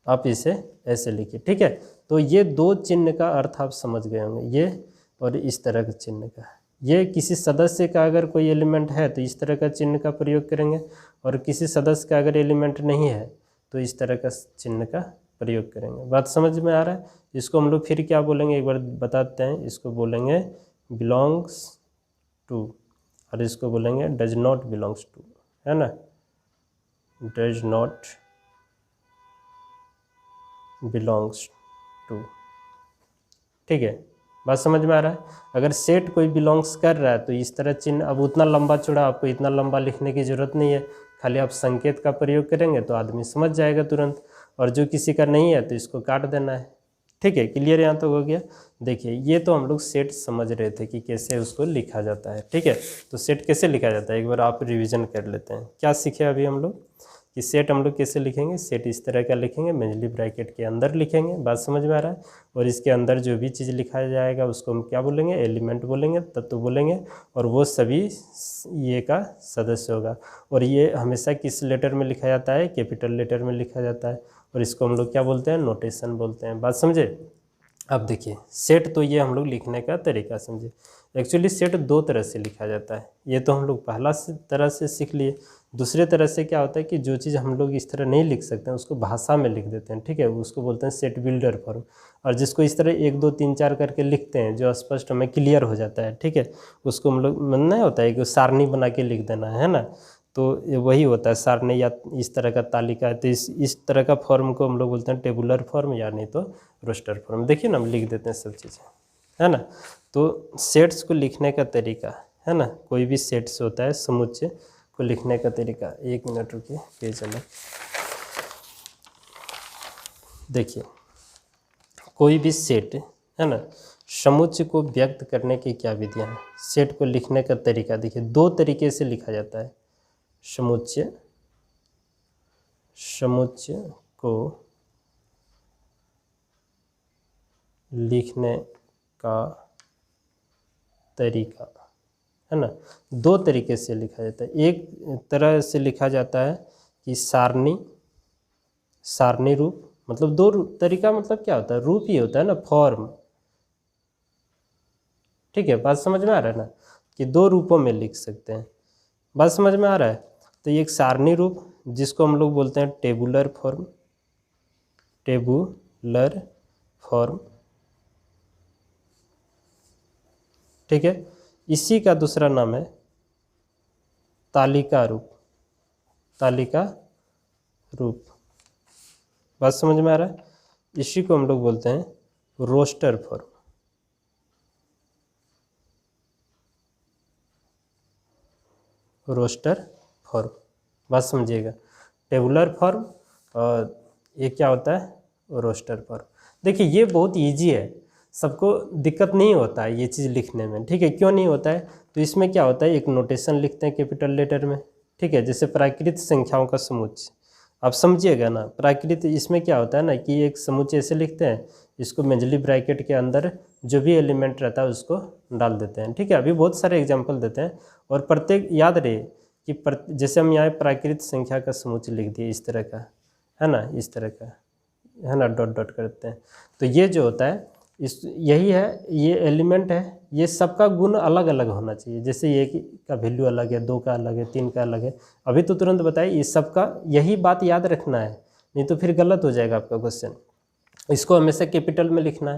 [SPEAKER 1] आप इसे ऐसे लिखिए, ठीक है। तो ये दो चिन्ह का अर्थ आप समझ गए होंगे, ये और इस तरह के चिन्ह का। ये किसी सदस्य का अगर कोई एलिमेंट है तो इस तरह का चिन्ह का प्रयोग करेंगे, और किसी सदस्य का अगर एलिमेंट नहीं है तो इस तरह का चिन्ह का प्रयोग करेंगे। बात समझ में आ रहा है। इसको हम लोग फिर क्या बोलेंगे, एक बार बताते हैं, इसको बोलेंगे बिलोंग्स टू, और इसको बोलेंगे डज नॉट बिलोंग्स टू, है ना, डज नॉट बिलोंग्स टू, ठीक है। बात समझ में आ रहा है। अगर सेट कोई बिलोंग्स कर रहा है तो इस तरह चिन्ह, अब उतना लंबा चौड़ा आपको इतना लंबा लिखने की ज़रूरत नहीं है, खाली आप संकेत का प्रयोग करेंगे तो आदमी समझ जाएगा तुरंत। और जो किसी का नहीं है तो इसको काट देना है, ठीक है। क्लियर यहाँ तक हो गया। देखिए ये तो हम लोग सेट समझ रहे थे कि कैसे उसको लिखा जाता है, ठीक है। तो सेट कैसे लिखा जाता है एक बार आप रिवीजन कर लेते हैं। क्या सीखे अभी हम लोग कि सेट हम लोग कैसे लिखेंगे, सेट इस तरह का लिखेंगे, मेजली ब्रैकेट के अंदर लिखेंगे, बात समझ में आ रहा है। और इसके अंदर जो भी चीज़ लिखा जाएगा उसको हम क्या बोलेंगे, एलिमेंट बोलेंगे, तत्व बोलेंगे, और वो सभी ये का सदस्य होगा। और ये हमेशा किस लेटर में लिखा जाता है, कैपिटल लेटर में लिखा जाता है, और इसको हम लोग क्या बोलते हैं, नोटेशन बोलते हैं। बात समझे। अब देखिए सेट, तो ये हम लोग लिखने का तरीका समझे। एक्चुअली सेट दो तरह से लिखा जाता है, ये तो हम लोग पहला तरह से सीख लिए। दूसरे तरह से क्या होता है कि जो चीज़ हम लोग इस तरह नहीं लिख सकते हैं उसको भाषा में लिख देते हैं, ठीक है, उसको बोलते हैं सेट बिल्डर फॉर्म। और जिसको इस तरह 1 2 3 4 करके लिखते हैं जो स्पष्ट हमें क्लियर हो जाता है, ठीक है, उसको हम लोग नहीं होता है कि सारणी बना के लिख देना है ना, तो ये वही होता है सारणी या इस तरह का तालिका है। तो इस तरह का फॉर्म को हम लोग बोलते हैं टेबुलर फॉर्म या नहीं तो रोस्टर फॉर्म। देखिए ना हम लिख देते हैं सब चीज़ें, है ना। तो सेट्स को लिखने का तरीका है ना, कोई भी सेट्स होता है समुच्चय को लिखने का तरीका। 1 मिनट रुकिए, पेज अलग। देखिए कोई भी सेट है ना, समुच्चय को व्यक्त करने की क्या विधियाँ हैं। सेट को लिखने का तरीका देखिए 2 तरीके से लिखा जाता है। समुच्चय को लिखने का तरीका है ना, 2 तरीके से लिखा जाता है। एक तरह से लिखा जाता है कि सारणी रूप, मतलब 2 तरीका, मतलब क्या होता है, रूप ही होता है ना, फॉर्म, ठीक है, बात समझ में आ रहा है ना, कि 2 रूपों में लिख सकते हैं, बात समझ में आ रहा है। तो ये एक सारणी रूप जिसको हम लोग बोलते हैं टेबुलर फॉर्म, ठीक है। इसी का दूसरा नाम है तालिका रूप, बात समझ में आ रहा है। इसी को हम लोग बोलते हैं रोस्टर फॉर्म, बात समझिएगा। टेबुलर फॉर्म और ये क्या होता है, रोस्टर फॉर्म। देखिए ये बहुत इजी है, सबको दिक्कत नहीं होता है ये चीज़ लिखने में, ठीक है। क्यों नहीं होता है, तो इसमें क्या होता है, एक नोटेशन लिखते हैं कैपिटल लेटर में, ठीक है, जैसे प्राकृत संख्याओं का समुच्चय। आप समझिएगा ना, प्राकृत इसमें क्या होता है ना कि एक समुच्चय ऐसे लिखते हैं, इसको मंझली ब्रैकेट के अंदर जो भी एलिमेंट रहता है उसको डाल देते हैं, ठीक है। अभी बहुत सारे एग्जाम्पल देते हैं, और प्रत्येक याद रहे कि जैसे हम यहाँ प्राकृत संख्या का समुच्चय लिख दिए इस तरह का, है ना, इस तरह का, है ना, डॉट डॉट करते हैं। तो ये जो होता है यही है, ये एलिमेंट है, ये सबका गुण अलग अलग होना चाहिए। जैसे ये का वैल्यू अलग है, 2 का अलग है, 3 का अलग है। अभी तो तुरंत बताइए, ये सबका यही बात याद रखना है, नहीं तो फिर गलत हो जाएगा आपका क्वेश्चन। इसको हमेशा कैपिटल में लिखना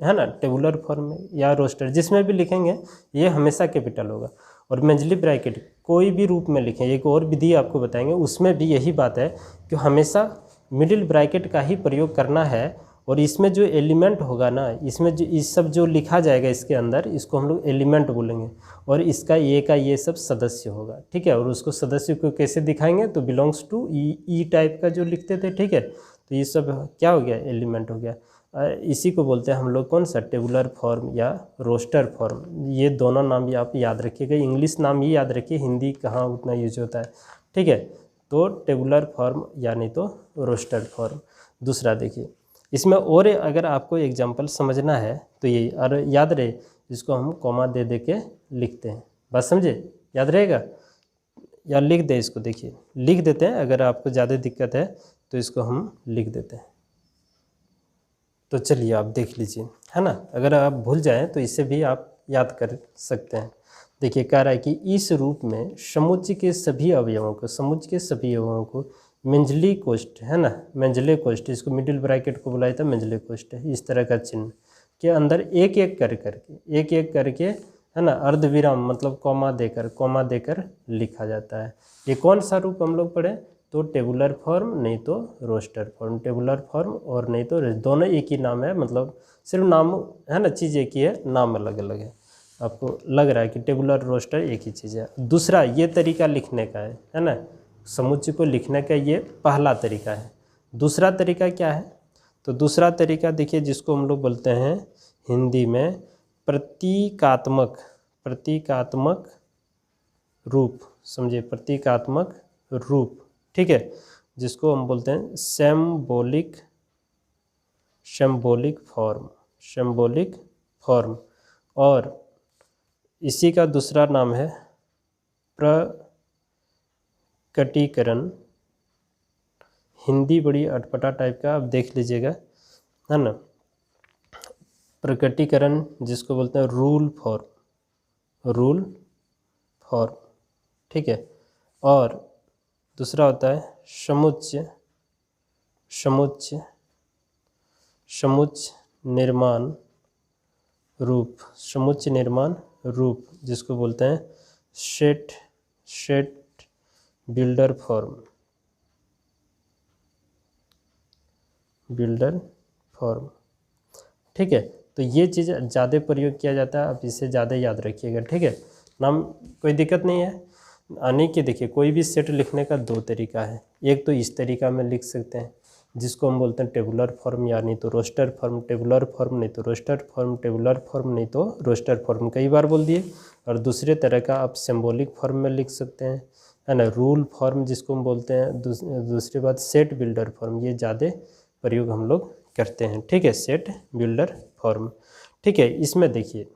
[SPEAKER 1] है ना, टेबुलर फॉर्म में या रोस्टर जिसमें भी लिखेंगे ये हमेशा कैपिटल होगा। और मंझली ब्रैकेट कोई भी रूप में लिखें, एक और विधि आपको बताएंगे, उसमें भी यही बात है कि हमेशा मिडिल ब्रैकेट का ही प्रयोग करना है। और इसमें जो एलिमेंट होगा ना, इसमें जो इस सब जो लिखा जाएगा इसके अंदर, इसको हम लोग एलिमेंट बोलेंगे। और इसका ये का ये सब सदस्य होगा, ठीक है। और उसको सदस्य को कैसे दिखाएंगे, तो बिलोंग्स टू ई टाइप का जो लिखते थे, ठीक है। तो ये सब क्या हो गया, एलिमेंट हो गया। इसी को बोलते हैं हम लोग कौन सा, टेबुलर फॉर्म या रोस्टर फॉर्म। ये दोनों नाम भी आप याद रखिएगा, इंग्लिश नाम ही याद रखिए, हिंदी कहाँ उतना यूज होता है, ठीक है। तो टेबुलर फॉर्म यानी तो रोस्टर फॉर्म। दूसरा देखिए, इसमें और अगर आपको एग्जांपल समझना है तो ये, और याद रहे इसको हम कॉमा दे दे के लिखते हैं, बात समझे, याद रहेगा। या लिख दे इसको, देखिए लिख देते हैं, अगर आपको ज़्यादा दिक्कत है तो इसको हम लिख देते हैं। तो चलिए आप देख लीजिए, है ना, अगर आप भूल जाएं तो इसे भी आप याद कर सकते हैं। देखिए कह रहा है कि इस रूप में समुच्चय के सभी अवयवों को मंझली कोष्ठ, है ना, मंझले कोष्ठ, इसको मिडिल ब्रैकेट को बुलाया था मंझले कोष्ठ, इस तरह का चिन्ह के अंदर एक एक करके है ना, अर्धविराम मतलब कॉमा देकर लिखा जाता है। ये कौन सा रूप हम लोग पढ़े, तो टेबुलर फॉर्म नहीं तो रोस्टर फॉर्म। टेबुलर फॉर्म और नहीं तो दोनों एक ही नाम है, मतलब सिर्फ नाम है ना, चीज़ एक ही है, नाम अलग अलग है। आपको लग रहा है कि टेबुलर रोस्टर एक ही चीज़ है। दूसरा ये तरीका लिखने का है ना, समुच्चय को लिखने का ये पहला तरीका है। दूसरा तरीका क्या है, तो दूसरा तरीका देखिए जिसको हम लोग बोलते हैं हिंदी में प्रतीकात्मक रूप, समझिए, प्रतीकात्मक रूप, ठीक है, जिसको हम बोलते हैं सिंबॉलिक फॉर्म। और इसी का दूसरा नाम है प्रकटीकरण। हिंदी बड़ी अटपटा टाइप का, आप देख लीजिएगा, है ना। प्रकटीकरण जिसको बोलते हैं रूल फॉर्म, ठीक है। और दूसरा होता है समुच्चय निर्माण रूप जिसको बोलते हैं सेट बिल्डर फॉर्म, ठीक है। तो ये चीज़ ज़्यादा प्रयोग किया जाता है, आप इसे ज़्यादा याद रखिएगा, ठीक है। नाम कोई दिक्कत नहीं है आने की। देखिए कोई भी सेट लिखने का दो तरीका है, एक तो इस तरीका में लिख सकते हैं जिसको हम बोलते हैं टेबुलर फॉर्म, या नहीं तो रोस्टर फॉर्म, टेबुलर फॉर्म नहीं तो रोस्टर फॉर्म, टेबुलर फॉर्म नहीं तो रोस्टर फॉर्म, कई बार बोल दिए। और दूसरे तरह का आप सिंबॉलिक फॉर्म में लिख सकते हैं, है ना, रूल फॉर्म जिसको हम बोलते हैं। दूसरी बात सेट बिल्डर फॉर्म, ये ज़्यादा प्रयोग हम लोग करते हैं, ठीक है, सेट बिल्डर फॉर्म, ठीक है। इसमें देखिए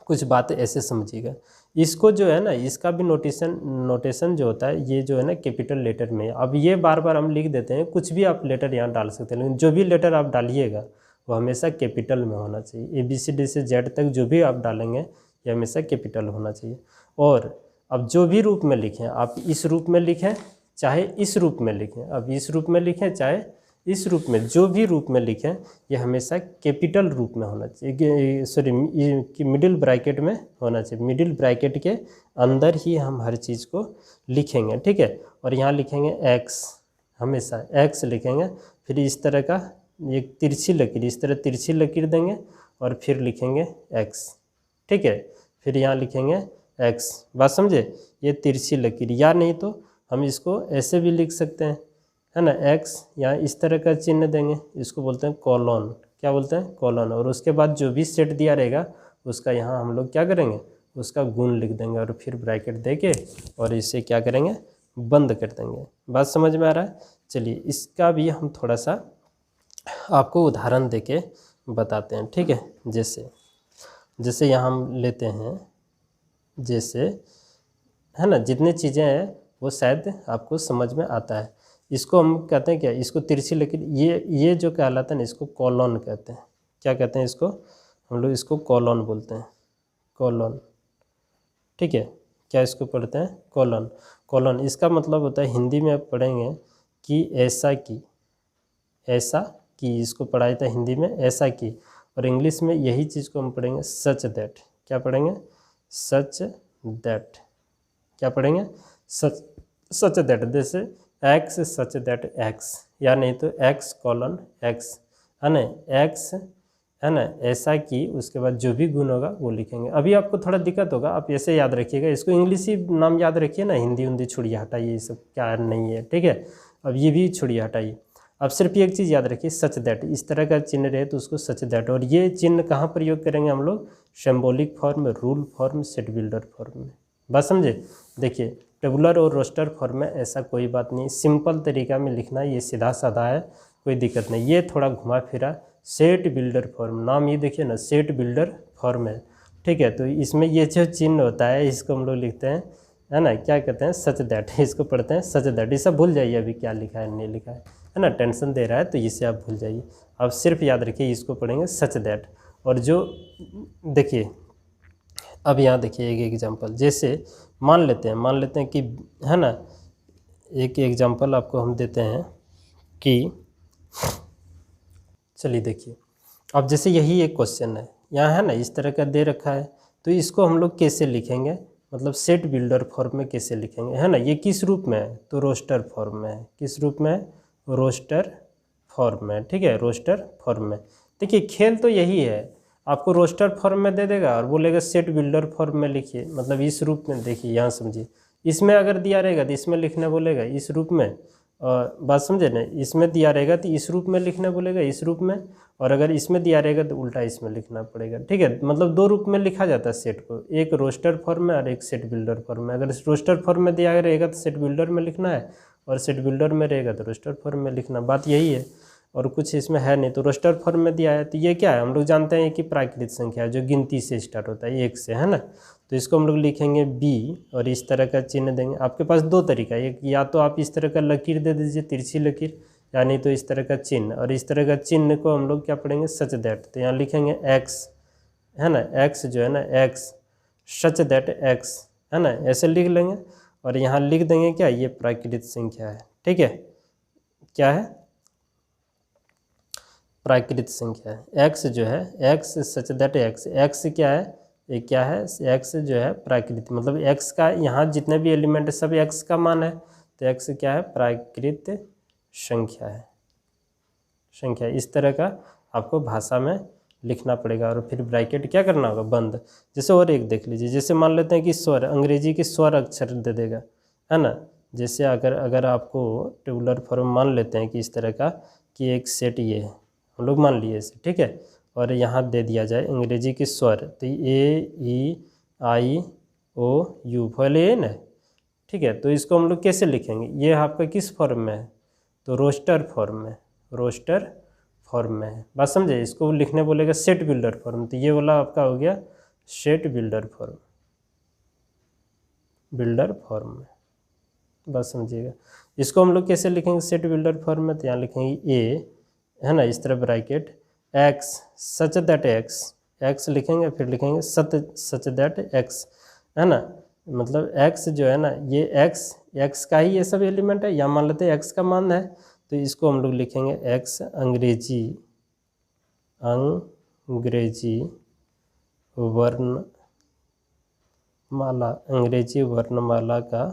[SPEAKER 1] कुछ बातें ऐसे समझिएगा, इसको जो है ना, इसका भी नोटेशन जो होता है ये जो है ना कैपिटल लेटर में। अब ये बार बार हम लिख देते हैं, कुछ भी आप लेटर यहाँ डाल सकते हैं, लेकिन जो भी लेटर आप डालिएगा वो हमेशा कैपिटल में होना चाहिए। ABCD से Z तक जो भी आप डालेंगे ये हमेशा कैपिटल होना चाहिए। और अब जो भी रूप में लिखें, आप इस रूप में लिखें चाहे इस रूप में लिखें, अब इस रूप में लिखें चाहे इस रूप में, जो भी रूप में लिखें ये हमेशा कैपिटल रूप में होना चाहिए, सॉरी मिडिल ब्रैकेट में होना चाहिए। मिडिल ब्रैकेट के अंदर ही हम हर चीज़ को लिखेंगे, ठीक है। और यहाँ लिखेंगे x, हमेशा x लिखेंगे। फिर इस तरह का एक तिरछी लकीर, इस तरह तिरछी लकीर देंगे और फिर लिखेंगे x, ठीक है। फिर यहाँ लिखेंगे x, बात समझे, ये तिरछी लकीर। या नहीं तो हम इसको ऐसे भी लिख सकते हैं, है ना, x यहाँ इस तरह का चिन्ह देंगे, इसको बोलते हैं कॉलन, क्या बोलते हैं, कॉलन। और उसके बाद जो भी सेट दिया रहेगा उसका यहाँ हम लोग क्या करेंगे, उसका गुण लिख देंगे और फिर ब्रैकेट देके और इसे क्या करेंगे, बंद कर देंगे। बात समझ में आ रहा है। चलिए इसका भी हम थोड़ा सा आपको उदाहरण देके बताते हैं, ठीक है। जैसे यहाँ हम लेते हैं, जैसे, है ना, जितनी चीज़ें हैं वो शायद आपको समझ में आता है। इसको हम कहते हैं क्या, इसको तिरछी लकीर, ये जो कहलाता है ना, इसको कॉलन कहते हैं। क्या कहते हैं इसको, हम लोग इसको कॉलन बोलते हैं, कॉलन, ठीक है। क्या इसको पढ़ते हैं, कॉलन। इसका मतलब होता है, हिंदी में आप पढ़ेंगे कि ऐसा की, इसको पढ़ाया था हिंदी में ऐसा की। और इंग्लिश में यही चीज़ को हम पढ़ेंगे सच दैट। क्या पढ़ेंगे, सच दैट। क्या पढ़ेंगे, सच दैट। जैसे x सच दैट x, या नहीं तो x कॉलन x, है ना, x, है ना, ऐसा कि, उसके बाद जो भी गुण होगा वो लिखेंगे। अभी आपको थोड़ा दिक्कत होगा, आप ऐसे याद रखिएगा, इसको इंग्लिश ही नाम याद रखिए ना, हिंदी उंदी छुड़िए, हटाइए, ये सब क्या नहीं है, ठीक है। अब ये भी छुड़िए, हटाइए। अब सिर्फ एक चीज़ याद रखिए, सच दैट, इस तरह का चिन्ह रहे तो उसको सच दैट। और ये चिन्ह कहाँ प्रयोग करेंगे हम लोग, symbolic form, rule form, set builder form में। बात समझे। देखिए टेबुलर और रोस्टर फॉर्म में ऐसा कोई बात नहीं, सिंपल तरीका में लिखना, ये सीधा साधा है, कोई दिक्कत नहीं। ये थोड़ा घुमा फिरा सेट बिल्डर फॉर्म, नाम ये देखिए ना, सेट बिल्डर फॉर्म है, ठीक है। तो इसमें ये जो चिन्ह होता है इसको हम लोग लिखते हैं, है ना, क्या कहते हैं, सच दैट। इसको पढ़ते हैं सच दैट। ये सब भूल जाइए अभी क्या लिखा है नहीं लिखा है ना, टेंशन दे रहा है तो इसे आप भूल जाइए। आप सिर्फ याद रखिए, इसको पढ़ेंगे सच दैट। और जो देखिए अब यहाँ देखिए एक एग्जांपल, जैसे मान लेते हैं कि, है ना, एक एग्जांपल आपको हम देते हैं कि, चलिए देखिए, अब जैसे यही एक क्वेश्चन है यहाँ, है ना, इस तरह का दे रखा है, तो इसको हम लोग कैसे लिखेंगे, मतलब सेट बिल्डर फॉर्म में कैसे लिखेंगे, है ना। ये किस रूप में है, तो रोस्टर फॉर्म में है। किस रूप में है, रोस्टर फॉर्म में, ठीक है, रोस्टर फॉर्म में। देखिए खेल तो यही है, आपको रोस्टर फॉर्म में दे देगा और बोलेगा सेट बिल्डर फॉर्म में लिखिए, मतलब इस रूप में। देखिए यहाँ समझिए, इसमें अगर दिया रहेगा तो इसमें लिखने बोलेगा इस रूप में, और बात समझे ना, इसमें दिया रहेगा तो इस रूप में लिखना बोलेगा, इस रूप में। और अगर इसमें दिया रहेगा तो उल्टा इसमें लिखना पड़ेगा, ठीक है। मतलब दो रूप में लिखा जाता है सेट को, एक रोस्टर फॉर्म में और एक सेट बिल्डर फॉर्म में। अगर रोस्टर फॉर्म में दिया रहेगा तो सेट बिल्डर में लिखना है, और सेट बिल्डर में रहेगा तो रोस्टर फॉर्म में लिखना, बात यही है। और कुछ इसमें है नहीं। तो रोस्टर फॉर्म में दिया है तो ये क्या है, हम लोग जानते हैं कि प्राकृत संख्या है जो गिनती से स्टार्ट होता है, 1 से, है ना। तो इसको हम लोग लिखेंगे b और इस तरह का चिन्ह देंगे। आपके पास दो तरीका है, एक या तो आप इस तरह का लकीर दे दीजिए, तिरछी लकीर, यानी तो इस तरह का चिन्ह, और इस तरह का चिन्ह को हम लोग क्या पढ़ेंगे, सच दैट। तो यहाँ लिखेंगे एक्स, है ना, एक्स जो है ना, एक्स सच दैट एक्स, है ना, ऐसे लिख लेंगे। और यहाँ लिख देंगे क्या, ये प्राकृत संख्या है, ठीक है, क्या है, प्राकृत संख्या है। एक्स जो है, x such that x, x क्या है, ये क्या है, एक्स जो है प्राकृत, मतलब एक्स का यहाँ जितने भी एलिमेंट है सब एक्स का मान है, तो एक्स क्या है, प्राकृत संख्या है, संख्या। इस तरह का आपको भाषा में लिखना पड़ेगा, और फिर ब्रैकेट क्या करना होगा, बंद। जैसे और एक देख लीजिए, जैसे मान लेते हैं कि स्वर, अंग्रेजी के स्वर अक्षर दे देगा, है ना। जैसे अगर आपको टेबुलर फॉर्म मान लेते हैं कि इस तरह का, कि एक सेट ये है, हम लोग मान लिए इसे, ठीक है, और यहाँ दे दिया जाए अंग्रेजी के स्वर, तो A E I O U पहले ये ना, ठीक है। तो इसको हम लोग कैसे लिखेंगे, ये आपका किस फॉर्म में है, तो रोस्टर फॉर्म में, रोस्टर फॉर्म में है, बात समझे। इसको लिखने बोलेगा सेट बिल्डर फॉर्म, तो ये वाला आपका हो गया set builder form, builder form में, बात समझिएगा। इसको हम लोग कैसे लिखेंगे सेट बिल्डर फॉर्म में, तो यहाँ लिखेंगे ए, है ना, इस तरह bracket, x such that x, x लिखेंगे, फिर लिखेंगे सच दैट एक्स, है ना, मतलब एक्स जो है ना, ये एक्स का ही ये सब एलिमेंट है, या मान लेते हैं एक्स का मान है, तो इसको हम लोग लिखेंगे एक्स अंग्रेजी वर्णमाला, अंग्रेजी वर्णमाला का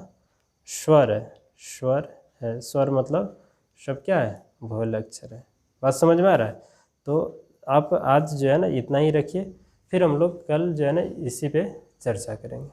[SPEAKER 1] स्वर है, स्वर है, स्वर मतलब शब्द क्या है, वोवेल अक्षर है, बात समझ में आ रहा है। तो आप आज जो है ना इतना ही रखिए, फिर हम लोग कल जो है ना इसी पे चर्चा करेंगे।